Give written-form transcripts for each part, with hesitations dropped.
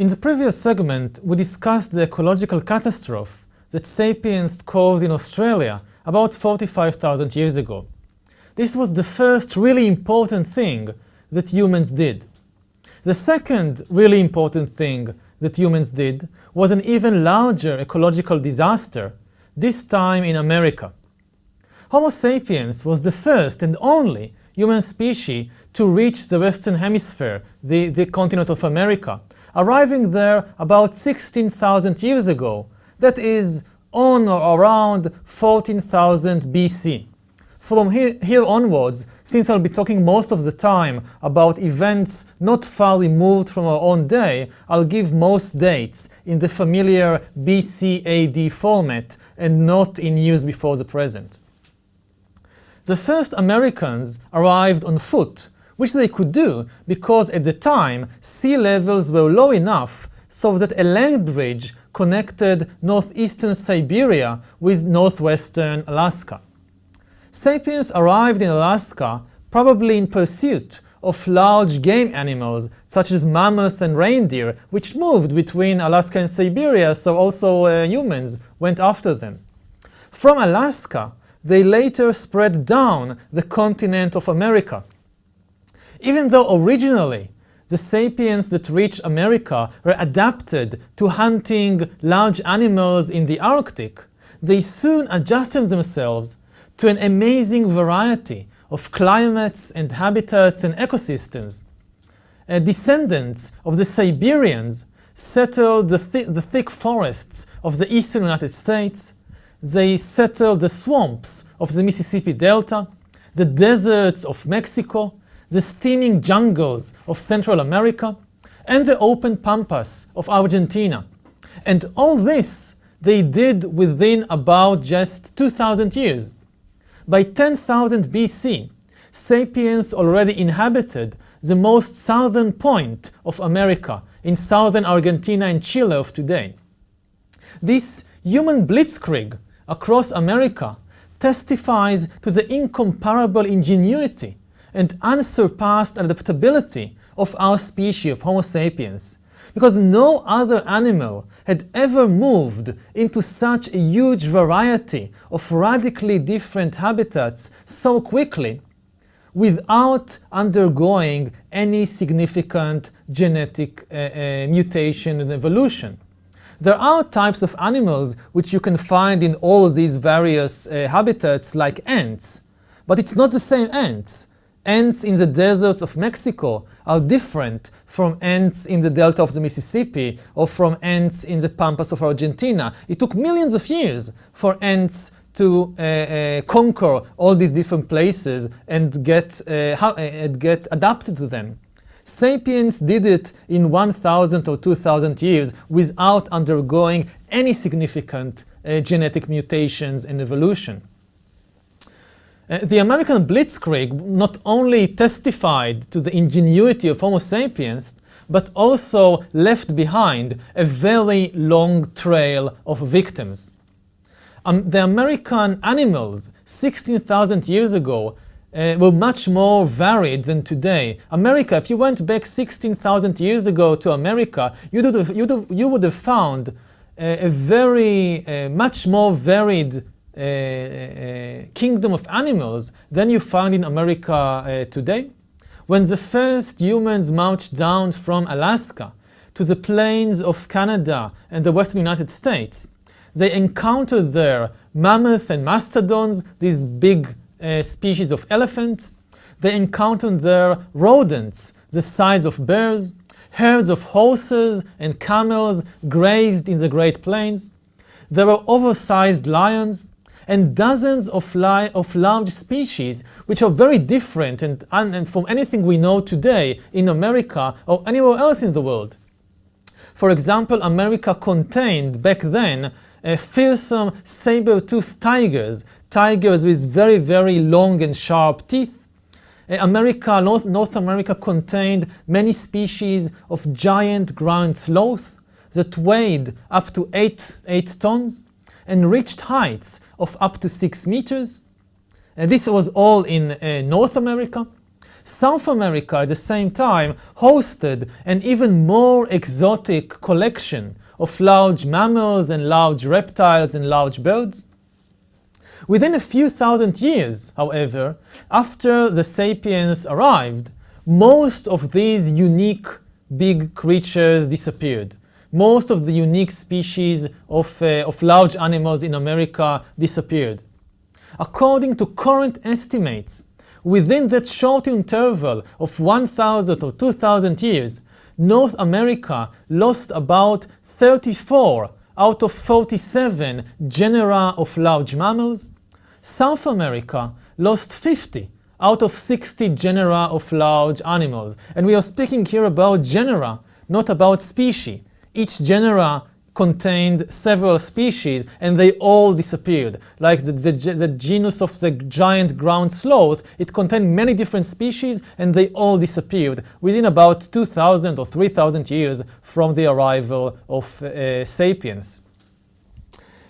In the previous segment, we discussed the ecological catastrophe that sapiens caused in Australia about 45,000 years ago. This was the first really important thing that humans did. The second really important thing that humans did was an even larger ecological disaster, this time in America. Homo sapiens was the first and only human species to reach the Western Hemisphere, the continent of America, arriving there about 16,000 years ago, that is, on or around 14,000 BC. From here onwards, since I'll be talking most of the time about events not far removed from our own day, I'll give most dates in the familiar BC AD format and not in years before the present. The first Americans arrived on foot, which they could do because at the time sea levels were low enough so that a land bridge connected northeastern Siberia with northwestern Alaska. Sapiens arrived in Alaska probably in pursuit of large game animals such as mammoth and reindeer, which moved between Alaska and Siberia, so also humans went after them. From Alaska, they later spread down the continent of America. Even though originally the sapiens that reached America were adapted to hunting large animals in the Arctic, they soon adjusted themselves to an amazing variety of climates and habitats and ecosystems. Descendants of the Siberians settled the thick forests of the eastern United States. They settled the swamps of the Mississippi Delta, the deserts of Mexico, the steaming jungles of Central America, and the open pampas of Argentina. And all this they did within about just 2,000 years. By 10,000 BC, sapiens already inhabited the most southern point of America, in southern Argentina and Chile of today. This human blitzkrieg across America testifies to the incomparable ingenuity and unsurpassed adaptability of our species of Homo sapiens, because no other animal had ever moved into such a huge variety of radically different habitats so quickly without undergoing any significant genetic mutation and evolution. There are types of animals which you can find in all these various habitats like ants, but it's not the same ants. Ants in the deserts of Mexico are different from ants in the delta of the Mississippi or from ants in the pampas of Argentina. It took millions of years for ants to conquer all these different places and get adapted to them. Sapiens did it in 1,000 or 2,000 years without undergoing any significant genetic mutations and evolution. The American blitzkrieg not only testified to the ingenuity of Homo sapiens, but also left behind a very long trail of victims. The American animals 16,000 years ago were much more varied than today. America, if you went back 16,000 years ago to America, you would have found a very much more varied kingdom of animals than you find in America today. When the first humans marched down from Alaska to the plains of Canada and the western United States, they encountered there mammoths and mastodons, these big species of elephants. They encountered there rodents the size of bears. Herds of horses and camels grazed in the Great Plains. There were oversized lions and dozens of large species which are very different and from anything we know today in America or anywhere else in the world. For example, America contained back then fearsome saber-toothed tigers with very, very long and sharp teeth. North America contained many species of giant ground sloth that weighed up to 8 tons and reached heights of up to 6 meters. And this was all in North America. South America at the same time hosted an even more exotic collection of large mammals and large reptiles and large birds. Within a few thousand years, however, after the sapiens arrived, most of these unique big creatures disappeared. Most of the unique species of large animals in America disappeared. According to current estimates, within that short interval of 1,000 or 2,000 years, North America lost about 34 out of 47 genera of large mammals. South America lost 50 out of 60 genera of large animals. And we are speaking here about genera, not about species. Each genera contained several species and they all disappeared. Like the genus of the giant ground sloth, it contained many different species and they all disappeared within about 2,000 or 3,000 years from the arrival of sapiens.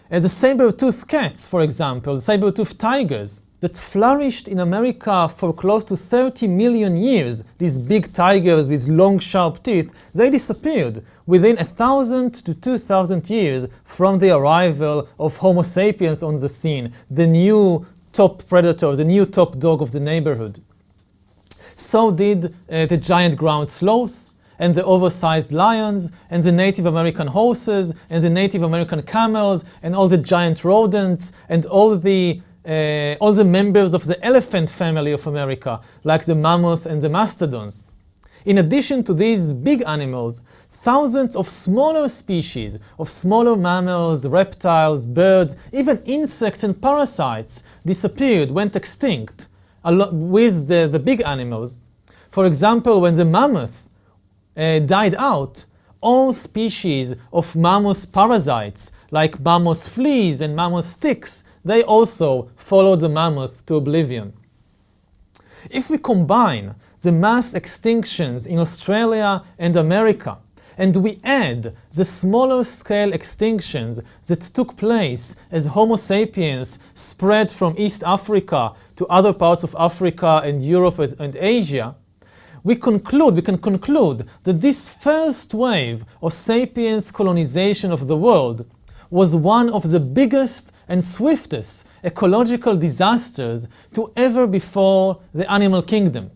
As the saber-toothed cats, for example, saber-toothed tigers, that flourished in America for close to 30 million years, these big tigers with long sharp teeth, they disappeared within 1,000 to 2,000 years from the arrival of Homo sapiens on the scene, the new top predator, the new top dog of the neighborhood. So did the giant ground sloth, and the oversized lions, and the Native American horses, and the Native American camels, and all the giant rodents, and all the members of the elephant family of America, like the mammoth and the mastodons. In addition to these big animals, thousands of smaller species of smaller mammals, reptiles, birds, even insects and parasites disappeared, went extinct with the big animals. For example, when the mammoth died out, all species of mammoth parasites, like mammoth fleas and mammoth ticks, they also followed the mammoth to oblivion. If we combine the mass extinctions in Australia and America, and we add the smaller scale extinctions that took place as Homo sapiens spread from East Africa to other parts of Africa and Europe and Asia, we can conclude that this first wave of sapiens colonization of the world was one of the biggest and swiftest ecological disasters to ever befall the animal kingdom.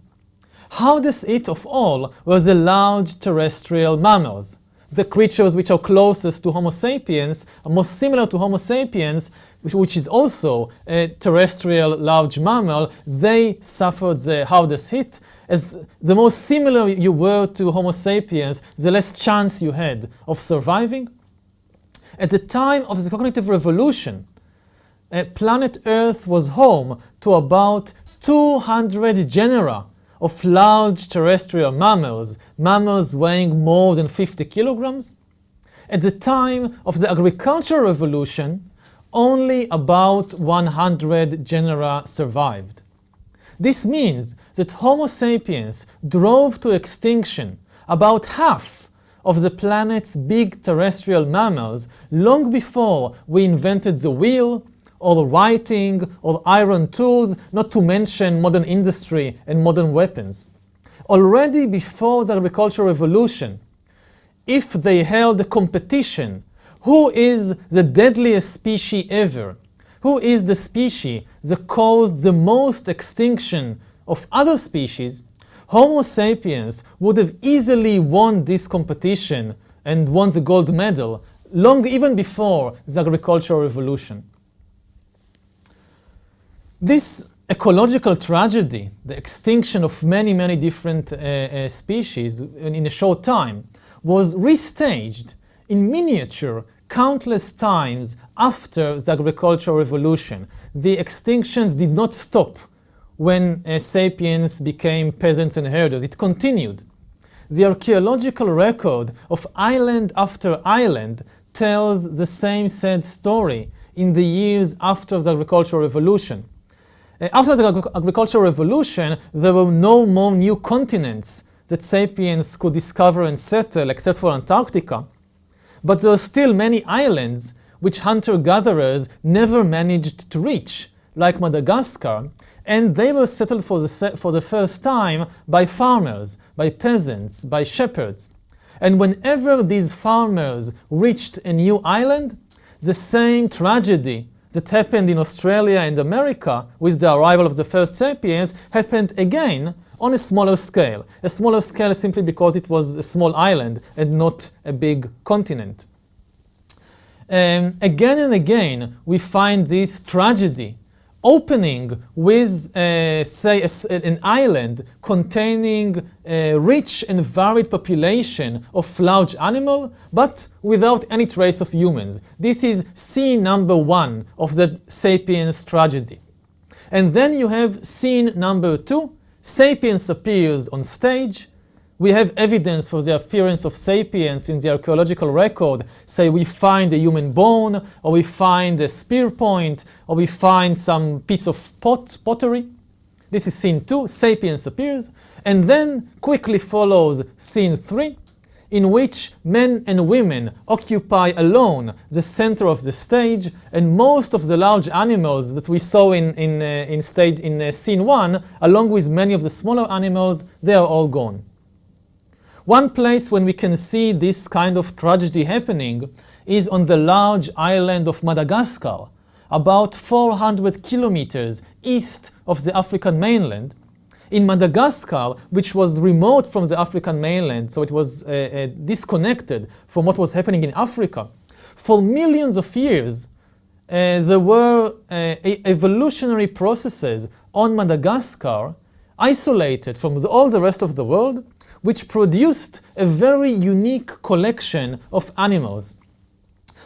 Hardest hit of all were the large terrestrial mammals, the creatures which are closest to Homo sapiens, most similar to Homo sapiens, which is also a terrestrial large mammal. They suffered the hardest hit. As the more similar you were to Homo sapiens, the less chance you had of surviving. At the time of the cognitive revolution, planet Earth was home to about 200 genera of large terrestrial mammals, mammals weighing more than 50 kilograms. At the time of the agricultural revolution, only about 100 genera survived. This means that Homo sapiens drove to extinction about half of the planet's big terrestrial mammals long before we invented the wheel, or writing, or iron tools, not to mention modern industry and modern weapons. Already before the agricultural revolution, if they held a competition, who is the deadliest species ever? Who is the species that caused the most extinction of other species? Homo sapiens would have easily won this competition and won the gold medal long even before the agricultural revolution. This ecological tragedy, the extinction of many different species in a short time, was restaged in miniature countless times after the agricultural revolution. The extinctions did not stop when sapiens became peasants and herders. It continued. The archaeological record of island after island tells the same sad story in the years after the agricultural revolution. After the agricultural revolution, there were no more new continents that sapiens could discover and settle except for Antarctica. But there are still many islands which hunter-gatherers never managed to reach, like Madagascar, And they were settled for the first time by farmers, by peasants, by shepherds. And whenever these farmers reached a new island, the same tragedy that happened in Australia and America with the arrival of the first sapiens happened again on a smaller scale. A smaller scale simply because it was a small island and not a big continent. Again and again we find this tragedy opening with, say, an island containing a rich and varied population of large animal, but without any trace of humans. This is scene number 1 of the sapiens tragedy. And then you have scene number 2. Sapiens appears on stage. We have evidence for the appearance of sapiens in the archaeological record. Say we find a human bone, or we find a spear point, or we find some piece of pottery. This is scene 2, sapiens appears. And then quickly follows scene 3, in which men and women occupy alone the center of the stage, and most of the large animals that we saw in scene 1, along with many of the smaller animals, they are all gone. One place when we can see this kind of tragedy happening is on the large island of Madagascar, about 400 kilometers east of the African mainland. In Madagascar, which was remote from the African mainland, so it was disconnected from what was happening in Africa, for millions of years there were evolutionary processes on Madagascar, isolated from all the rest of the world, which produced a very unique collection of animals.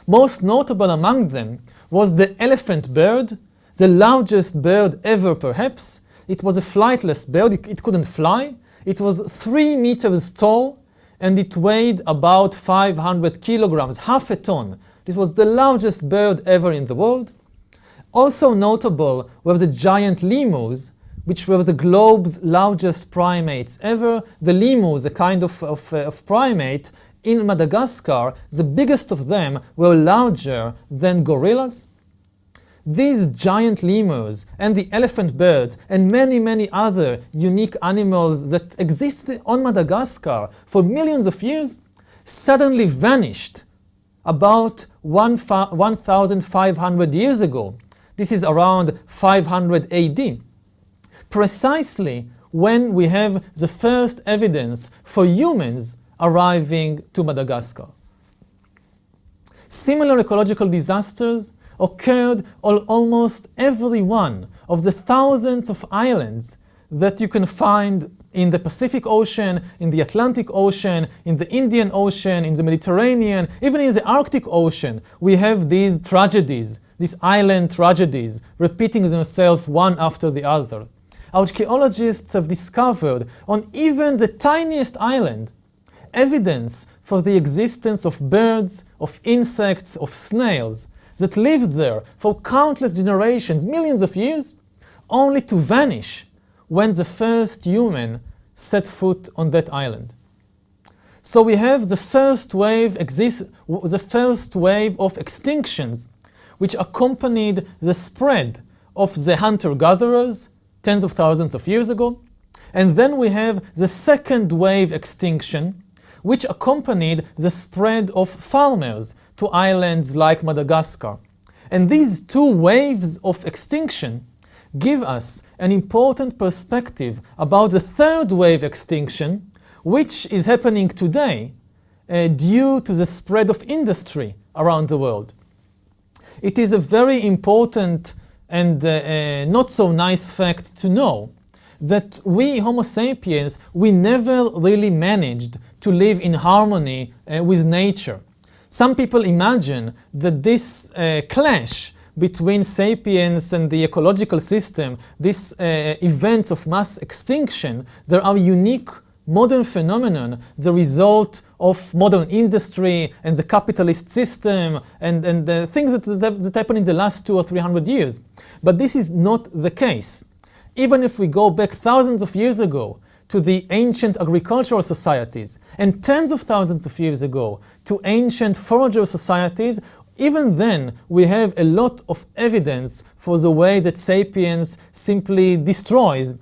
Most notable among them was the elephant bird, the largest bird ever perhaps. It was a flightless bird, it couldn't fly. It was 3 meters tall and it weighed about 500 kilograms, half a ton. This was the largest bird ever in the world. Also notable were the giant lemurs, which were the globe's largest primates ever. The lemurs, a kind of primate in Madagascar, the biggest of them were larger than gorillas. These giant lemurs and the elephant birds and many other unique animals that existed on Madagascar for millions of years suddenly vanished about 1,500 years ago. This is around 500 AD. Precisely when we have the first evidence for humans arriving to Madagascar. Similar ecological disasters occurred on almost every one of the thousands of islands that you can find in the Pacific Ocean, in the Atlantic Ocean, in the Indian Ocean, in the Mediterranean, even in the Arctic Ocean. We have these tragedies, these island tragedies, repeating themselves one after the other. Archaeologists have discovered on even the tiniest island evidence for the existence of birds, of insects, of snails that lived there for countless generations, millions of years, only to vanish when the first human set foot on that island. So we have the first wave of extinctions which accompanied the spread of the hunter-gatherers tens of thousands of years ago. And then we have the second wave extinction, which accompanied the spread of farmers to islands like Madagascar. And these two waves of extinction give us an important perspective about the third wave extinction, which is happening today due to the spread of industry around the world. It is a very important and not so nice fact to know that we Homo sapiens, we never really managed to live in harmony with nature. Some people imagine that this clash between sapiens and the ecological system, these events of mass extinction, there are unique modern phenomenon, the result of modern industry and the capitalist system and the things that happened in the last 200 or 300 years. But this is not the case. Even if we go back thousands of years ago to the ancient agricultural societies and tens of thousands of years ago to ancient forager societies, even then we have a lot of evidence for the way that sapiens simply destroys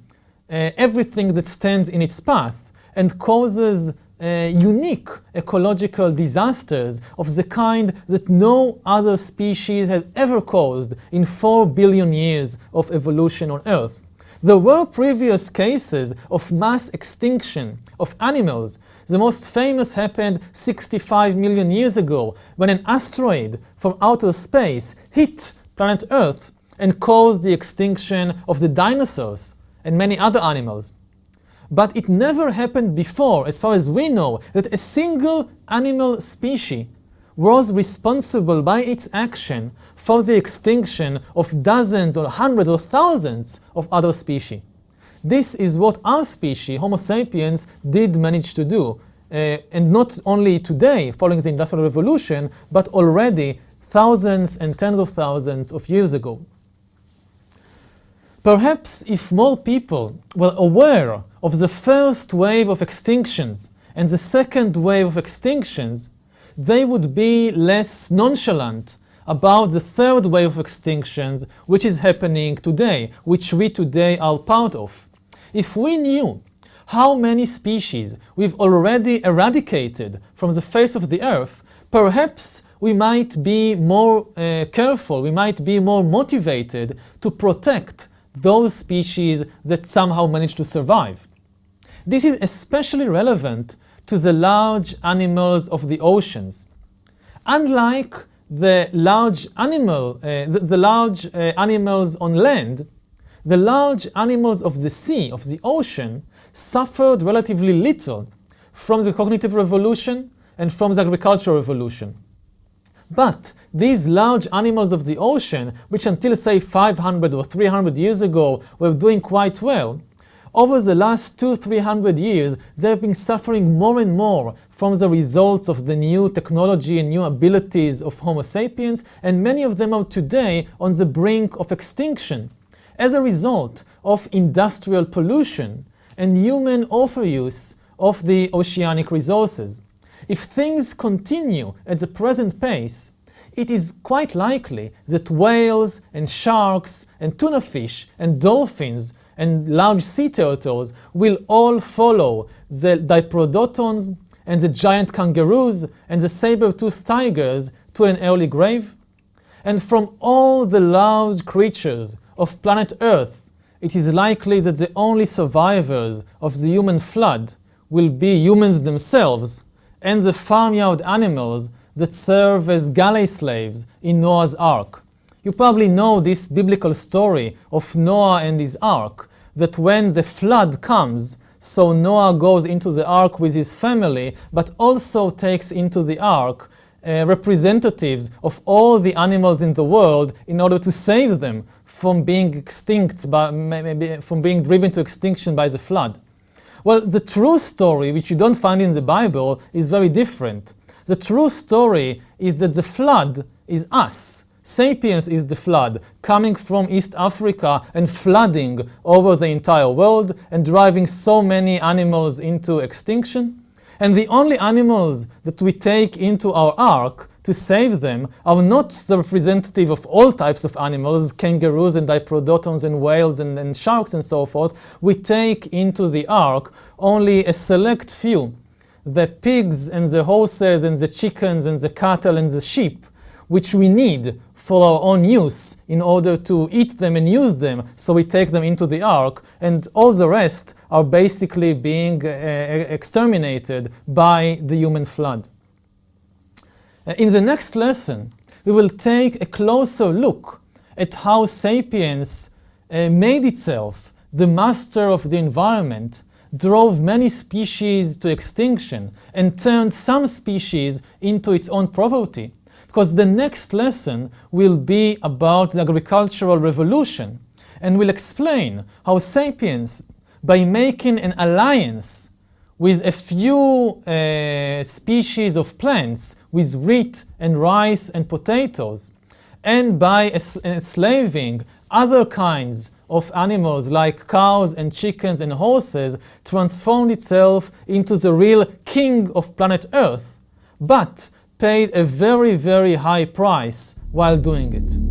everything that stands in its path and causes unique ecological disasters of the kind that no other species has ever caused in 4 billion years of evolution on Earth. There were previous cases of mass extinction of animals. The most famous happened 65 million years ago when an asteroid from outer space hit planet Earth and caused the extinction of the dinosaurs and many other animals. But it never happened before, as far as we know, that a single animal species was responsible by its action for the extinction of dozens or hundreds or thousands of other species. This is what our species, Homo sapiens, did manage to do. And not only today, following the Industrial Revolution, but already thousands and tens of thousands of years ago. Perhaps if more people were aware of the first wave of extinctions and the second wave of extinctions, they would be less nonchalant about the third wave of extinctions which is happening today, which we today are part of. If we knew how many species we've already eradicated from the face of the Earth, perhaps we might be more careful, we might be more motivated to protect those species that somehow manage to survive. This is especially relevant to the large animals of the oceans. Unlike the large animals on land, the large animals of the sea, of the ocean, suffered relatively little from the cognitive revolution and from the agricultural revolution. But these large animals of the ocean, which until say 500 or 300 years ago were doing quite well, over the last 200-300 years they have been suffering more and more from the results of the new technology and new abilities of Homo sapiens, and many of them are today on the brink of extinction as a result of industrial pollution and human overuse of the oceanic resources. If things continue at the present pace, it is quite likely that whales and sharks and tuna fish and dolphins and large sea turtles will all follow the diprotodons and the giant kangaroos and the saber-toothed tigers to an early grave. And from all the large creatures of planet Earth, it is likely that the only survivors of the human flood will be humans themselves and the farmyard animals that serve as galley slaves in Noah's Ark. You probably know this biblical story of Noah and his ark, that when the flood comes, so Noah goes into the ark with his family, but also takes into the ark representatives of all the animals in the world in order to save them from being extinct, from being driven to extinction by the flood. Well, the true story, which you don't find in the Bible, is very different. The true story is that the flood is us. Sapiens is the flood, coming from East Africa and flooding over the entire world and driving so many animals into extinction. And the only animals that we take into our ark to save them are not the representative of all types of animals, kangaroos and diprotodons and whales and sharks and so forth. We take into the ark only a select few, the pigs and the horses and the chickens and the cattle and the sheep, which we need for our own use in order to eat them and use them, so we take them into the ark, and all the rest are basically being exterminated by the human flood. In the next lesson, we will take a closer look at how sapiens made itself the master of the environment, drove many species to extinction, and turned some species into its own property. Because the next lesson will be about the agricultural revolution, and will explain how sapiens, by making an alliance with a few species of plants, with wheat and rice and potatoes, and by enslaving other kinds of animals like cows and chickens and horses, transformed itself into the real king of planet Earth, but paid a very, very high price while doing it.